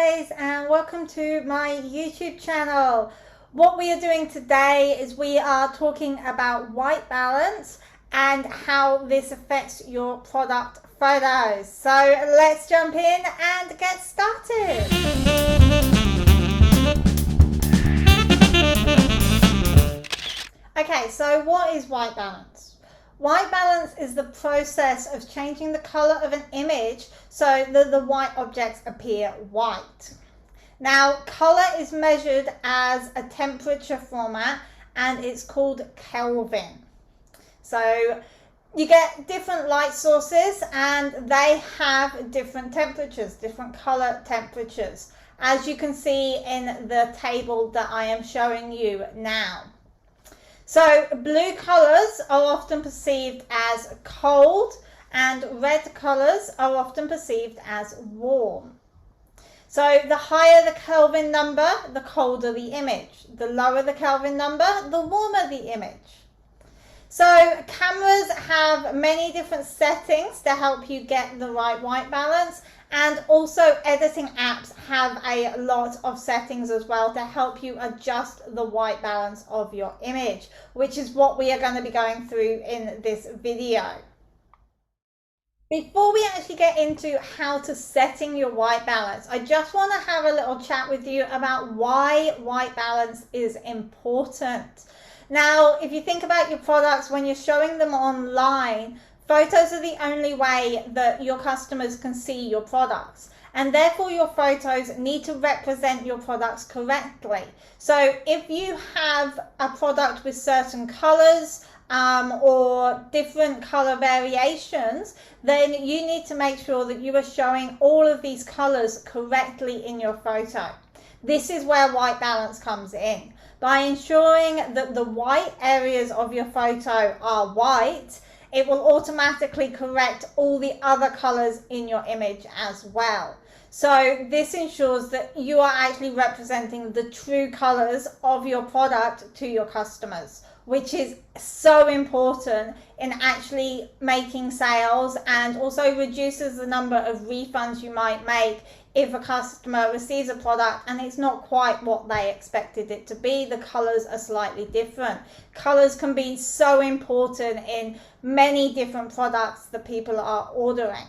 guys, and welcome to my YouTube channel. What we are doing today is we are talking about white balance and how this affects your product photos. So let's jump in and get started. Okay, so what is white balance? White balance is the process of changing the color of an image so that the white objects appear white. Now, color is measured as a temperature format and it's called Kelvin. So you get different light sources and they have different temperatures, different color temperatures, as you can see in the table that I am showing you now. So blue colors are often perceived as cold and red colors are often perceived as warm. So the higher the Kelvin number, the colder the image. The lower the Kelvin number, the warmer the image. So cameras have many different settings to help you get the right white balance, and also editing apps have a lot of settings as well to help you adjust the white balance of your image, which is what we are going to be going through in this video. Before we actually get into how to setting your white balance, I just want to have a little chat with you about why white balance is important. Now, if you think about your products, when you're showing them online, photos are the only way that your customers can see your products, and therefore your photos need to represent your products correctly. So if you have a product with certain colors or different color variations, then you need to make sure that you are showing all of these colors correctly in your photo. This is where white balance comes in. By ensuring that the white areas of your photo are white, it will automatically correct all the other colors in your image as well. So this ensures that you are actually representing the true colors of your product to your customers, which is so important in actually making sales, and also reduces the number of refunds you might make if a customer receives a product and it's not quite what they expected it to be. The colors are slightly different. Colors can be so important in many different products that people are ordering.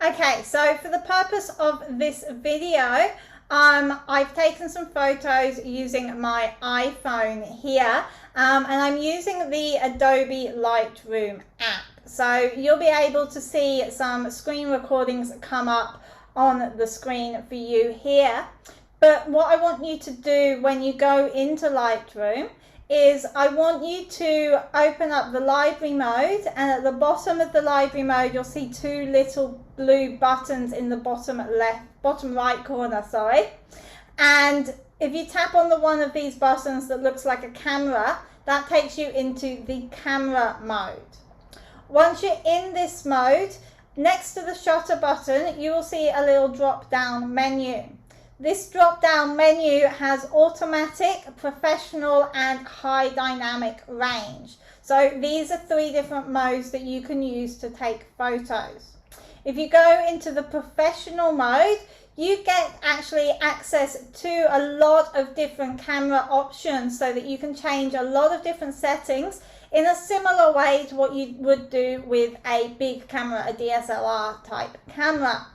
Okay, so for the purpose of this video, I've taken some photos using my iPhone here, and I'm using the Adobe Lightroom app. So you'll be able to see some screen recordings come up on the screen for you here. But what I want you to do when you go into Lightroom is I want you to open up the library mode, and at the bottom of the library mode you'll see two little blue buttons in the bottom right corner, and if you tap on the one of these buttons that looks like a camera, that takes you into the camera mode. Once you're in this mode, next to the shutter button you will see a little drop down menu. This drop down menu has automatic, professional and high dynamic range. So these are three different modes that you can use to take photos. If you go into the professional mode, you get actually access to a lot of different camera options so that you can change a lot of different settings in a similar way to what you would do with a big camera, a DSLR type camera.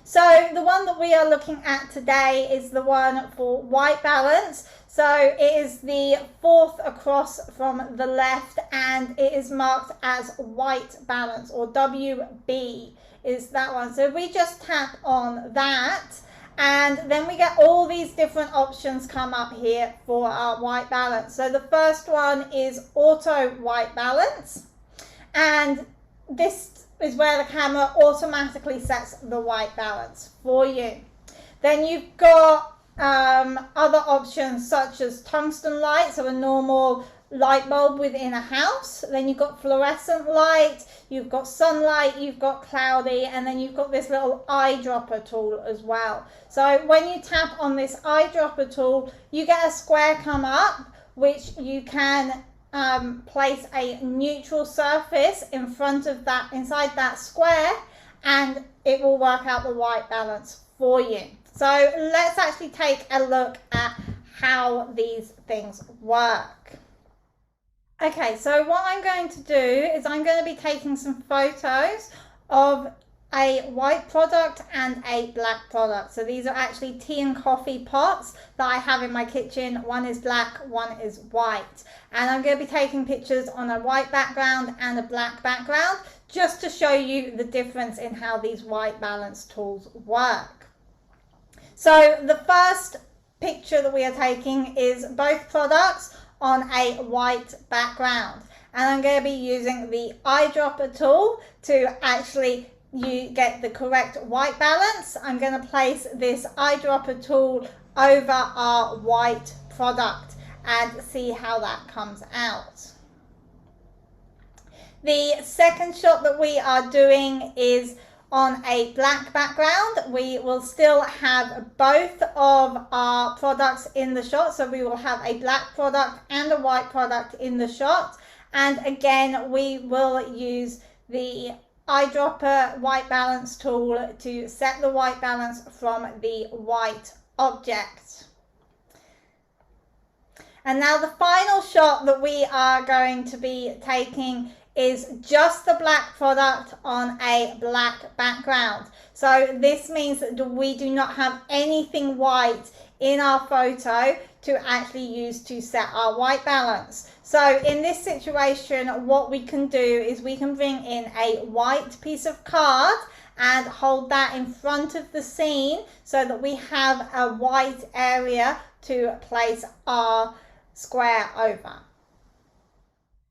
So the one that we are looking at today is the one for white balance. So it is the fourth across from the left, and it is marked as white balance, or WB is that one. So we just tap on that, and then we get all these different options come up here for our white balance. So the first one is auto white balance, and this is where the camera automatically sets the white balance for you. Then you've got other options such as tungsten light, so a normal light bulb within a house. Then you've got fluorescent light, you've got sunlight, you've got cloudy, and then you've got this little eyedropper tool as well. So when you tap on this eyedropper tool, you get a square come up which you can place a neutral surface in front of that, inside that square, and it will work out the white balance for you. So let's actually take a look at how these things work. Okay, so what I'm going to do is I'm going to be taking some photos of a white product and a black product. So these are actually tea and coffee pots that I have in my kitchen. One is black, one is white. And I'm going to be taking pictures on a white background and a black background just to show you the difference in how these white balance tools work. So the first picture that we are taking is both products on a white background. And I'm going to be using the eyedropper tool to actually get the correct white balance. I'm going to place this eyedropper tool over our white product and see how that comes out. The second shot that we are doing is on a black background. We will still have both of our products in the shot. So we will have a black product and a white product in the shot. And again, we will use the eyedropper white balance tool to set the white balance from the white object. And now the final shot that we are going to be taking is just the black product on a black background. So this means that we do not have anything white in our photo to actually use to set our white balance. So in this situation, what we can do is we can bring in a white piece of card and hold that in front of the scene so that we have a white area to place our square over.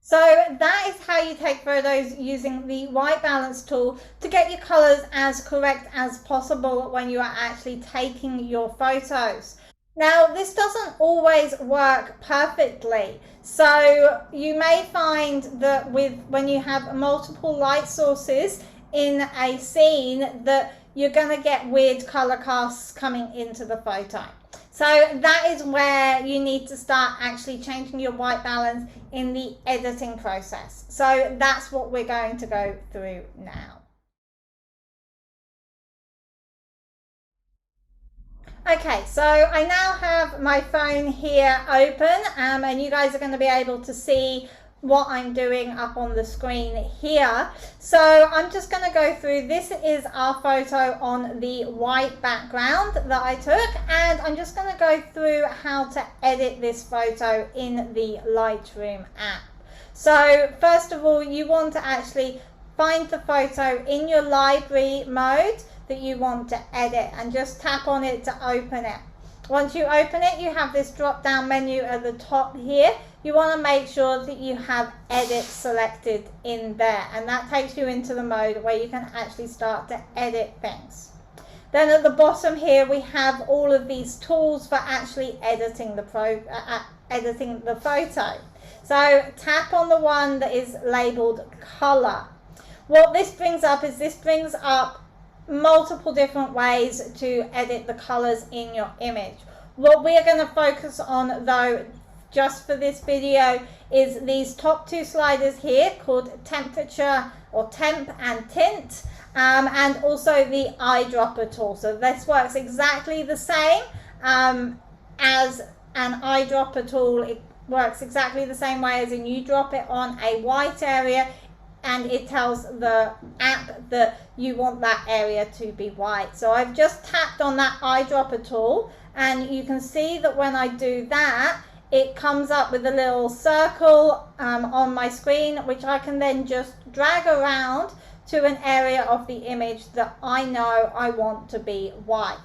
So that is how you take photos using the white balance tool to get your colors as correct as possible when you are actually taking your photos. Now, this doesn't always work perfectly. So you may find that when you have multiple light sources in a scene that you're going to get weird color casts coming into the photo. So that is where you need to start actually changing your white balance in the editing process. So that's what we're going to go through now. Okay, so I now have my phone here open and you guys are going to be able to see what I'm doing up on the screen here. So I'm just going to go through, this is our photo on the white background that I took, and I'm just going to go through how to edit this photo in the Lightroom app. So first of all, you want to actually find the photo in your library mode that you want to edit and just tap on it to open it. Once you open it, you have this drop down menu at the top here. You want to make sure that you have edit selected in there, and that takes you into the mode where you can actually start to edit things. Then at the bottom here we have all of these tools for actually editing the photo. So tap on the one that is labeled color. What this brings up is multiple different ways to edit the colors in your image. What we are going to focus on though just for this video is these top two sliders here called temperature or temp and tint, and also the eyedropper tool. So this works exactly the same as an eyedropper tool. It works exactly the same way as in you drop it on a white area and it tells the app that you want that area to be white. So I've just tapped on that eyedropper tool and you can see that when I do that, it comes up with a little circle on my screen, which I can then just drag around to an area of the image that I know I want to be white.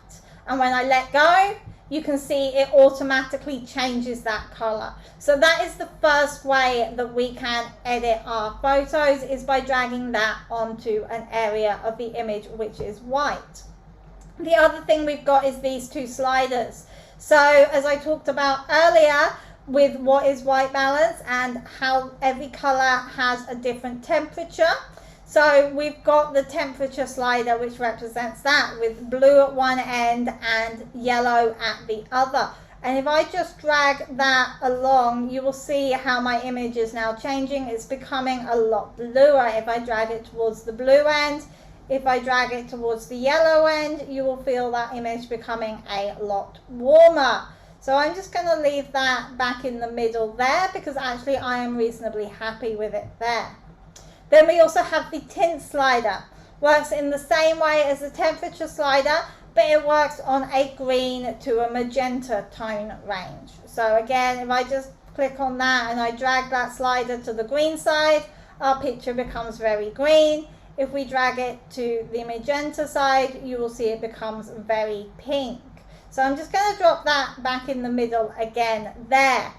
And when I let go, you can see it automatically changes that color. So that is the first way that we can edit our photos, is by dragging that onto an area of the image which is white. The other thing we've got is these two sliders. So as I talked about earlier with what is white balance and how every color has a different temperature. So we've got the temperature slider, which represents that with blue at one end and yellow at the other. And if I just drag that along, you will see how my image is now changing. It's becoming a lot bluer. If I drag it towards the blue end, if I drag it towards the yellow end, you will feel that image becoming a lot warmer. So I'm just going to leave that back in the middle there because actually I am reasonably happy with it there. Then we also have the tint slider. Works in the same way as the temperature slider, but it works on a green to a magenta tone range. So again, if I just click on that and I drag that slider to the green side, our picture becomes very green. If we drag it to the magenta side, you will see it becomes very pink. So I'm just going to drop that back in the middle again there.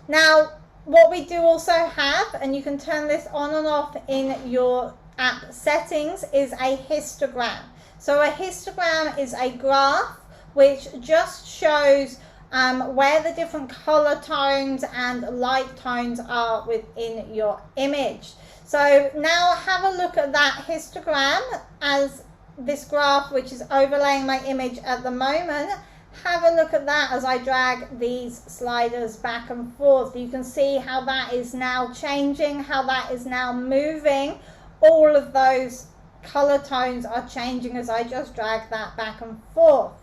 Now, what we do also have, and you can turn this on and off in your app settings, is a histogram. So a histogram is a graph which just shows where the different color tones and light tones are within your image. So now have a look at that histogram as this graph which is overlaying my image at the moment. Have a look at that as I drag these sliders back and forth. You can see how that is now changing, how that is now moving. All of those color tones are changing as I just drag that back and forth.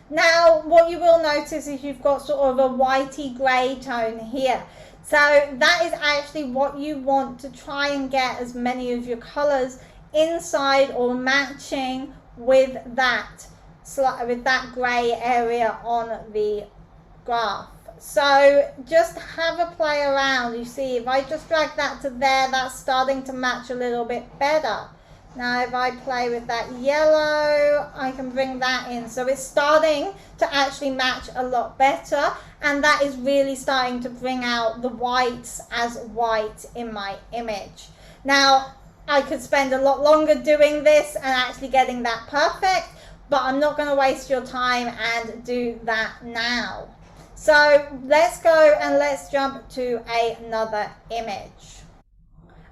Now what you will notice is you've got sort of a whitey grey tone here. So that is actually what you want to try and get as many of your colors inside or matching with that grey area on the graph. So just have a play around. You see, if I just drag that to there, that's starting to match a little bit better. Now if I play with that yellow, I can bring that in. So it's starting to actually match a lot better, and that is really starting to bring out the whites as white in my image. Now I could spend a lot longer doing this and actually getting that perfect, but I'm not going to waste your time and do that now. So let's go and let's jump to another image.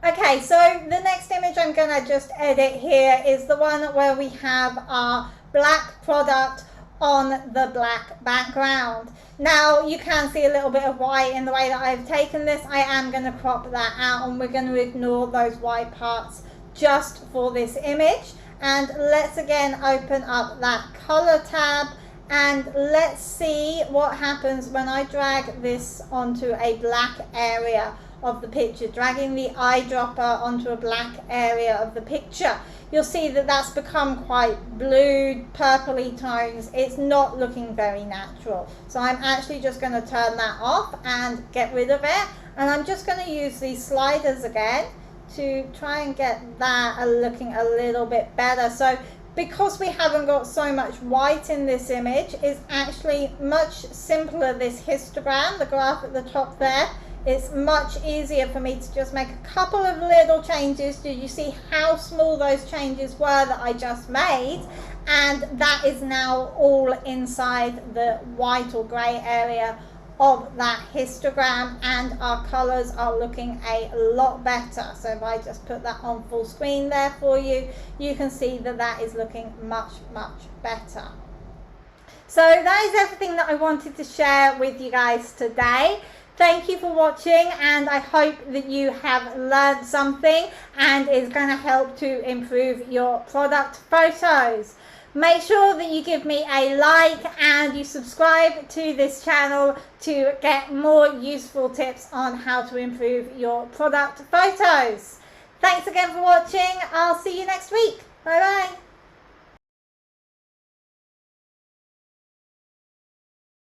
Okay, so the next image I'm going to just edit here is the one where we have our black product on the black background. Now you can see a little bit of white in the way that I've taken this. I am going to crop that out and we're going to ignore those white parts just for this image. And let's again open up that color tab and let's see what happens when I drag this onto a black area of the picture, dragging the eyedropper onto a black area of the picture. You'll see that that's become quite blue, purpley tones. It's not looking very natural. So I'm actually just going to turn that off and get rid of it. And I'm just going to use these sliders again to try and get that looking a little bit better. So because we haven't got so much white in this image, it's actually much simpler, this histogram, the graph at the top there. It's much easier for me to just make a couple of little changes. Did you see how small those changes were that I just made? And that is now all inside the white or grey area of that histogram, and our colors are looking a lot better. So if I just put that on full screen there for you, you can see that that is looking much better. So that is everything that I wanted to share with you guys today. Thank you for watching, and I hope that you have learned something and is going to help to improve your product photos. Make sure that you give me a like and you subscribe to this channel to get more useful tips on how to improve your product photos. Thanks again for watching. I'll see you next week. Bye bye.